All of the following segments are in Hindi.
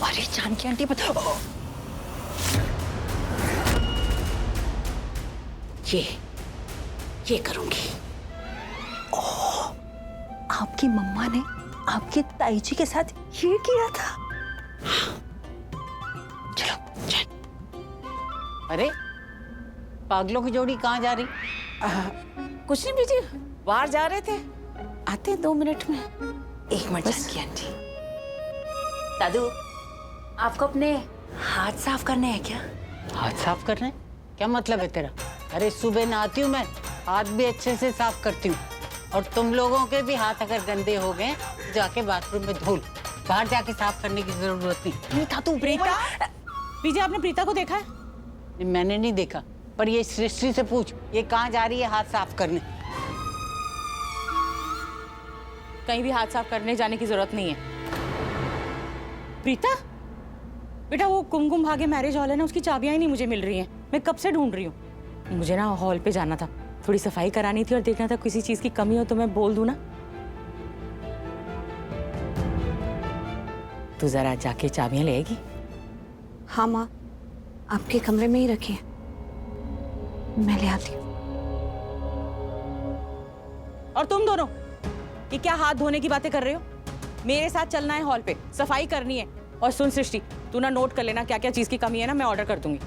अरे जानकी आंटी बता। ये करूंगी। ओह, आपकी मम्मा ने आपकी ताई जी के साथ ये किया था। चलो चल। अरे पागलों की जोड़ी कहाँ जा रही? कुछ नहीं बीजी, बाहर जा रहे थे, आते 2 मिनट में। 1 मिनट जानकी आंटी। दादू, आपको अपने हाथ साफ करने हैं क्या? हाथ साफ करने? क्या मतलब है तेरा? अरे सुबह नहाती हूँ मैं, हाथ भी अच्छे से साफ करती हूँ। और तुम लोगों के भी हाथ अगर गंदे हो गए जाके बाथरूम में धो लो, बाहर जाके साफ करने की जरूरत नहीं। था तू प्रीता। बीजी आपने प्रीता को देखा है? मैंने नहीं देखा, पर ये सृष्टि से पूछ, ये कहाँ जा रही है हाथ साफ करने? कहीं भी हाथ साफ करने जाने की जरूरत नहीं है। प्रीता बेटा, वो कुमकुम भाग्य मैरिज हॉल है ना, उसकी चाबियां ही नहीं मुझे मिल रही हैं। मैं कब से ढूंढ रही हूँ। मुझे ना हॉल पे जाना था, थोड़ी सफाई करानी थी और देखना था किसी चीज की कमी हो तो मैं बोल दूं ना। तू जरा जाके चाबियां ले आएगी? हाँ माँ, आपके कमरे में ही रखी है, मैं ले आती हूँ। और तुम दोनों ये क्या हाथ धोने की बातें कर रहे हो? मेरे साथ चलना है हॉल पे, सफाई करनी है। और सुन सृष्टि, तू ना नोट कर लेना क्या क्या चीज की कमी है ना, मैं ऑर्डर कर दूंगी।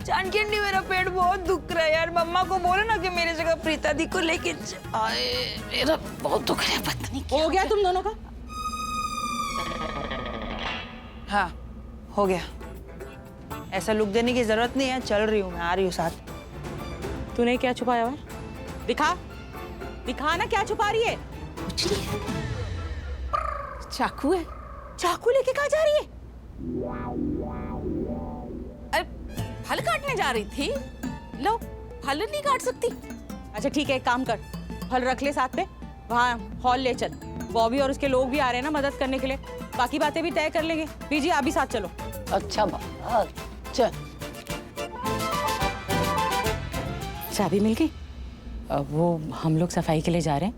जानकी आंटी, मेरा पेट बहुत दुख रहा है यार। मम्मा को बोलो ना कि मेरी जगह प्रीता दी को लेके आए। मेरा बहुत दुख रहा है, पता नहीं क्या हो गया तुम दोनों का? हाँ हो गया। ऐसा लुक देने की जरूरत नहीं है, चल रही हूँ मैं, आ रही हूँ साथ। तूने क्या छुपाया हुआ है? दिखा दिखा ना, क्या छुपा रही है? कुछ नहीं है। चाकू है? चाकू लेके कहाँ जा रही है? अरे फल काटने जा रही थी। लो, फल नहीं काट सकती? अच्छा ठीक है, एक काम कर, फल रख ले साथ में, वहाँ हॉल ले चल। बॉबी और उसके लोग भी आ रहे हैं ना मदद करने के लिए, बाकी बातें भी तय कर लेंगे। बीजी आप भी साथ चलो। अच्छा बाबा, चल। चाबी मिल गई? अब वो हम लोग सफाई के लिए जा रहे हैं,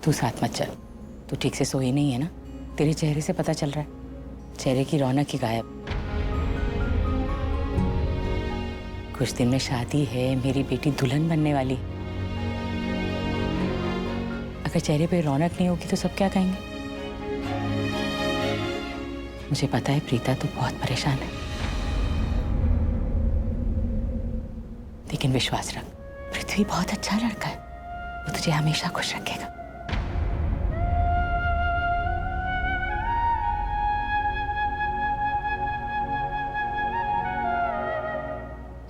तू साथ मत चल। तू ठीक से सोई नहीं है ना, तेरे चेहरे से पता चल रहा है, चेहरे की रौनक ही गायब। कुछ दिन में शादी है, मेरी बेटी दुल्हन बनने वाली। अगर चेहरे पे रौनक नहीं होगी तो सब क्या कहेंगे? मुझे पता है प्रीता तू बहुत परेशान है, लेकिन विश्वास रख, पृथ्वी बहुत अच्छा लड़का है, वो तुझे हमेशा खुश रखेगा।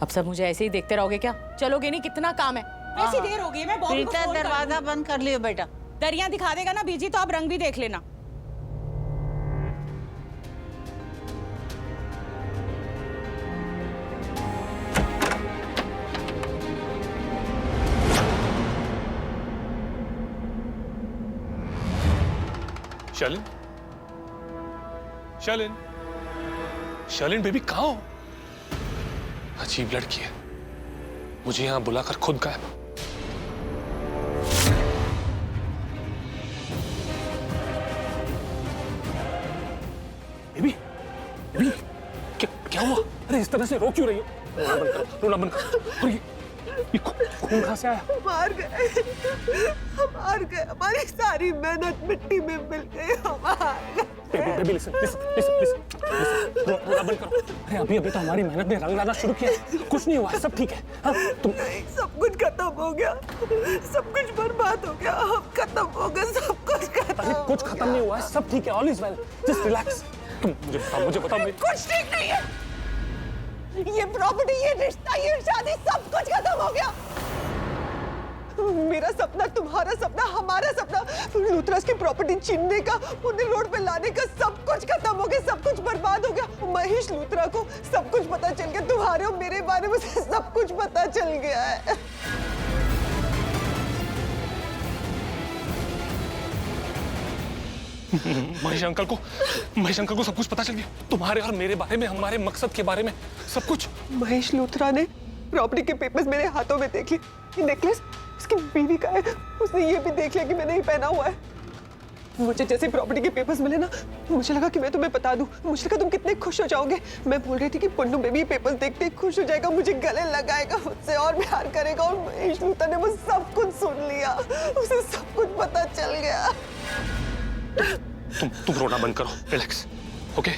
अब सब मुझे ऐसे ही देखते रहोगे क्या? चलोगे नहीं? कितना काम है, ऐसी देर हो गई। मैं बॉबी को प्रीता फोन कर दरवाजा दूंगी। बंद कर लियो बेटा। दरिया दिखा देगा ना बीजी, तो आप रंग भी देख लेना। शालिन, शालिन, शालिन बेबी कहाँ हो? अजीब लड़की है, मुझे यहाँ बुलाकर खुद गायब। बेबी, बेबी, क्या हुआ? अरे इस तरह से रो क्यों रही हो? रोना बंद करो। और ये खून कहाँ से आया? मार गए, हमारी सारी मेहनत मिट्टी में मिल गई। Baby, baby listen, listen, listen, listen, रोना बंद करो। अरे अभी अभी तो हमारी मेहनत ने रंग लाना शुरू किया, कुछ नहीं हुआ, सब ठीक है। हाँ तुम, सब कुछ खत्म हो गया, सब कुछ बर्बाद हो गया, हम खत्म हो गए, सब कुछ खत्म। अरे कुछ खत्म नहीं हुआ है, सब ठीक है, all is well, just relax. तुम मुझे बताओ मेरी... कुछ ठीक नहीं है। ये प्रॉपर्टी, ये रिश्ता, ये शादी, सब कुछ खत्म हो गया। मेरा सपना, तुम्हारा सपना, हमारा सपना, लूथरस की प्रॉपर्टी छीनने का, उन्हें रोड पे लाने का, सब कुछ खत्म हो गया, सब कुछ बर्बाद हो गया। महेश लूथरा को सब कुछ पता चल गया, तुम्हारे और मेरे बारे में सब कुछ पता चल गया है। महेश अंकल को सब कुछ पता चल गया, तुम्हारे और मेरे बारे में, हमारे मकसद के बारे में, सब कुछ। महेश लूथरा ने प्रॉपर्टी के पेपर्स मेरे हाथों में देख लिए। ये नेकलेस उसकी बीवी का है, उसने ये भी देख लिया कि मैंने ये पहना हुआ है। मुझे जैसे प्रॉपर्टी के पेपर्स मिले ना, मुझे लगा कि मैं तुम्हें बता दूं। मुझे लगा तुम कितने खुश हो जाओगे। मैं बोल रही थी कि पुन्नू बेबी ये पेपर्स देखते ही खुश हो जाएगा, मुझे गले लगाएगा, मुझसे और प्यार करेगा। और महेश लूथरा ने वो सब कुछ सुन लिया, उसे सब कुछ पता चल गया। तुम रोना बंद करो, रिलैक्स, ओके?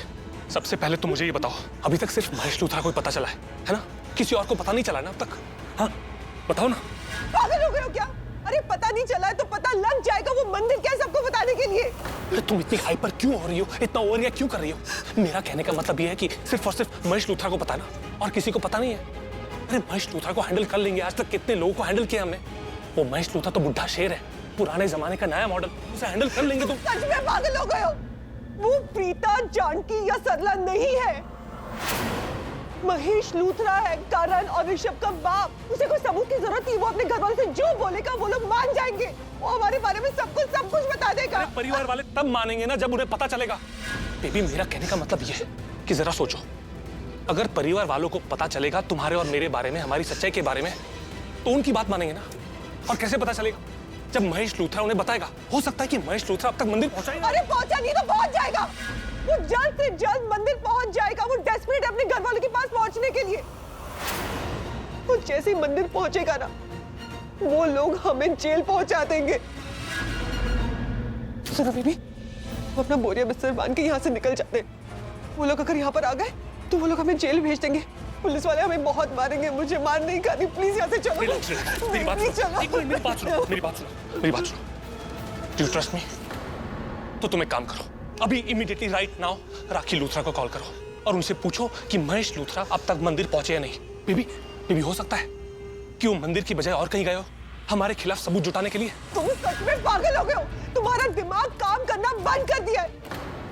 सबसे पहले तुम मुझे ये बताओ, अभी तक सिर्फ महेश लूथरा को ही पता चला है ना? किसी और को पता नहीं चला ना अब तक? हाँ, बताओ ना। पागल हो गए हो क्या? अरे पता नहीं चला है तो पता लग जाएगा। वो मंदिर क्या है सबको बताने के लिए? अरे तुम इतनी हाइपर क्यों हो रही हो, इतना ओवर रिएक्ट क्यों कर रही हो? मेरा कहने का मतलब ये है कि सिर्फ और सिर्फ महेश लूथरा को पता है ना, और किसी को पता नहीं है। अरे महेश लूथरा को हैंडल कर लेंगे, आज तक कितने लोगों को हैंडल किया हमने। वो महेश लूथरा तो बुढ़ा शेर है, पुराने जमाने का नया मॉडल, उसे हैंडल कर लेंगे तुम। सच में पागल हो गए हो? वो प्रीता, जानकी या सरला नहीं है, महेश लूथरा है, करण और ऋषभ का बाप। उसे कोई सबूत की जरूरत नहीं, वो अपने घर वालों से जो बोलेगा वो लोग मान जाएंगे। वो हमारे बारे में सब कुछ बता देगा। परिवार वाले तब मानेंगे ना जब उन्हें पता चलेगा। बेबी मेरा कहने का मतलब ये है कि जरा सोचो, अगर परिवार वालों को पता चलेगा तुम्हारे और मेरे बारे में, हमारी सच्चाई के बारे में, तो उनकी बात मानेंगे ना। और कैसे पता चलेगा? जब महेश लूथरा उन्हें बताएगा। हो सकता है कि महेश लूथरा अब तक मंदिर पहुंचाएगा। अरे पहुंचा नहीं तो पहुंच जाएगा, वो जल्द से जल्द मंदिर पहुंच जाएगा। वो डेस्परेट है अपने घर वालों के पास पहुंचने के लिए। वो जैसे ही मंदिर पहुंचेगा ना, वो लोग हमें जेल पहुंचा देंगे। सुनो बेबी, वो अपना बोरिया बिस्तर बांध के यहाँ से निकल जाते हैं। वो लोग अगर यहाँ पर आ गए तो वो लोग हमें जेल भेज देंगे। पुलिस वाले हमें बहुत मारेंगे। मुझे मार नहीं खानी, प्लीज यहाँ से चलो। मेरी बात सुनो, एक मिनट, मेरी बात सुनो, मेरी बात सुनो, मेरी बात सुनो। Do you trust me? तो तुम एक काम करो, अभी इमीडिएटली राइट नाउ राखी लूथरा को कॉल करो और उनसे पूछो कि महेश लूथरा अब तक मंदिर पहुंचे या नहीं। बेबी हो सकता है कि वो मंदिर की बजाय और कहीं गए हो हमारे खिलाफ सबूत जुटाने के लिए। तुम सच में पागल हो गए हो? तुम्हारा दिमाग काम करना बंद कर दिया है।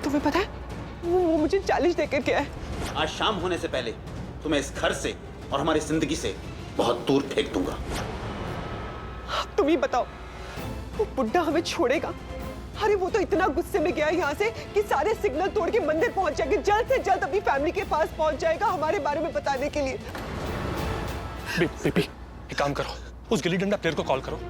तुम्हें पता है वो मुझे 40 देकर गया है। आज शाम होने से पहले तुम्हें इस घर से और हमारी जिंदगी से बहुत दूर फेंक दूंगा। तुम ही बताओ, वो बुड्ढा हमें छोड़ेगा? अरे वो तो इतना गुस्से में गया यहाँ से कि सारे सिग्नल तोड़ के मंदिर पहुंच जाएंगे। जल्द से जल्द अपनी फैमिली के पास पहुंच जाएगा हमारे बारे में बताने के लिए। बेबी एक काम करो, उस गिल्ली डंडा प्लेयर को कॉल करो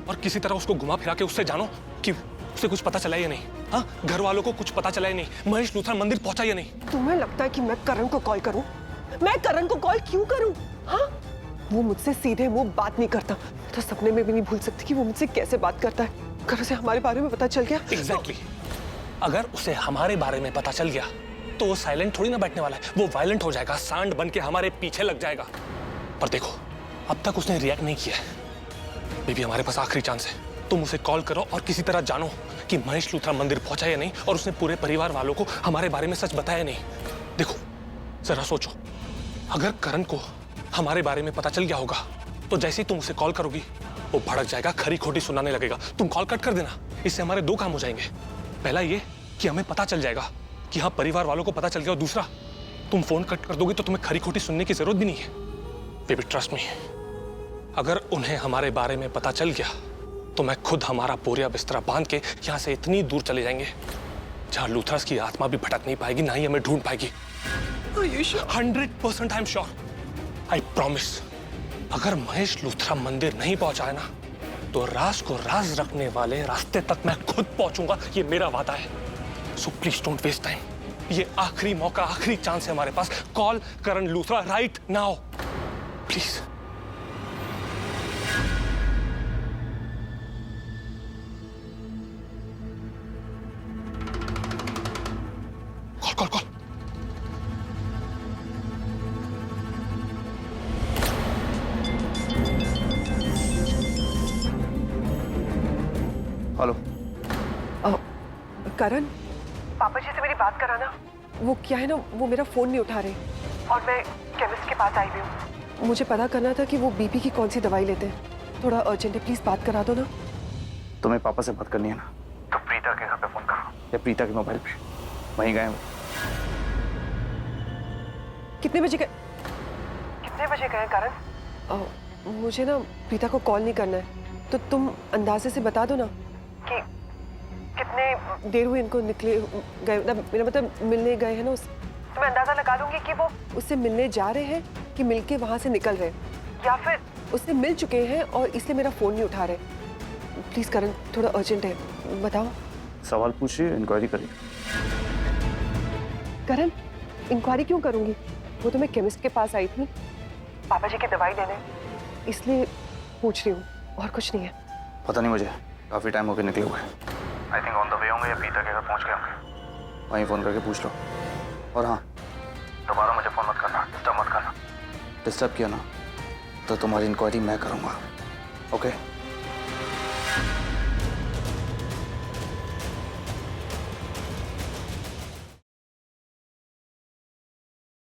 और किसी तरह उसको घुमा फिरा के उससे जानो कि उसे कुछ पता चला या नहीं। हाँ, घर वालों को कुछ पता चला या नहीं, महेश लूथरा मंदिर पहुंचा या नहीं। तुम्हें लगता है कि मैं करण को कॉल करूं? मैं करण को कॉल क्यों करूं? हाँ, वो मुझसे सीधे मुंह बात नहीं करता। तो सपने में भी नहीं भूल सकती कि वो मुझसे कैसे बात करता है। अगर उसे हमारे बारे में पता चल गया। एग्जैक्टली, अगर उसे हमारे बारे में पता चल गया तो वो साइलेंट थोड़ी ना बैठने वाला है, वो वायलेंट हो जाएगा, सांड बन के हमारे पीछे लग जाएगा। पर देखो, अब तक उसने रिएक्ट नहीं किया है। बेबी हमारे पास आखिरी चांस है, तुम उसे कॉल करो और किसी तरह जानो कि महेश लूथरा मंदिर पहुंचा या नहीं और उसने पूरे परिवार वालों को हमारे बारे में सच बताया नहीं। देखो जरा सोचो, अगर करण को हमारे बारे में पता चल गया होगा तो जैसे ही तुम उसे कॉल करोगी वो भड़क जाएगा, खरी खोटी सुनाने लगेगा। तुम कॉल कट कर देना, इससे हमारे दो काम हो जाएंगे। पहला ये कि हमें पता चल जाएगा कि हाँ परिवार वालों को पता चल गया, और दूसरा तुम फोन कट कर दोगे तो तुम्हें खरी खोटी सुनने की जरूरत भी नहीं है। बेबी ट्रस्ट मी, अगर उन्हें हमारे बारे में पता चल गया तो मैं खुद हमारा बोरिया बिस्तरा बांध के यहाँ से इतनी दूर चले जाएंगे जहाँ लूथरस की आत्मा भी भटक नहीं पाएगी, ना ही हमें ढूंढ पाएगी। 100% I am sure, I promise. अगर महेश लूथरा मंदिर नहीं पहुंचा है ना तो राज को राज रखने वाले रास्ते तक मैं खुद पहुंचूंगा, ये मेरा वादा है। So please don't waste time, ये आखिरी मौका, आखिरी चांस है हमारे पास। Call Karan Luthra right now please. Call call call. Hello, Karan, पापा जी से मेरी बात कराना। वो क्या है ना, वो मेरा फोन नहीं उठा रहे और मैं केमिस्ट के पास आई हुई हूँ। मुझे पता करना था कि वो बीपी की कौन सी दवाई लेते हैं। थोड़ा अर्जेंट है, प्लीज बात करा दो ना। तुम्हें पापा से बात करनी है ना तो प्रीता के घर पे फोन करो या प्रीता के मोबाइल पे, वहीं गए वो। कितने बजे गए करण? मुझे ना प्रीता को कॉल नहीं करना है, तो तुम अंदाजे से बता दो ना कि कितने देर हुई इनको निकले गए, मेरा मतलब मिलने गए हैं ना। तो मैं अंदाजा लगा लूंगी कि वो उससे मिलने जा रहे हैं कि मिलके वहां से निकल रहे हैं, या फिर उससे मिल चुके हैं और इसलिए मेरा फोन नहीं उठा रहे। प्लीज करण, थोड़ा अर्जेंट है, बताओ। सवाल पूछिए, इंक्वायरी करिए। करण, इंक्वायरी क्यों करूंगी? वो तो मैं केमिस्ट के पास आई थी पापा जी की दवाई लेने, इसलिए पूछ रही हूँ, और कुछ नहीं है। पता नहीं मुझे, काफी टाइम हो गया निकले हुए। I think on the way होंगे या पीता के घर पहुंच गए होंगे। वहीं फोन करके पूछ लो। और हाँ, दोबारा मुझे फोन मत करना, डिस्टर्ब मत करना। डिस्टर्ब किया ना तो तुम्हारी इंक्वायरी मैं करूंगा। ओके?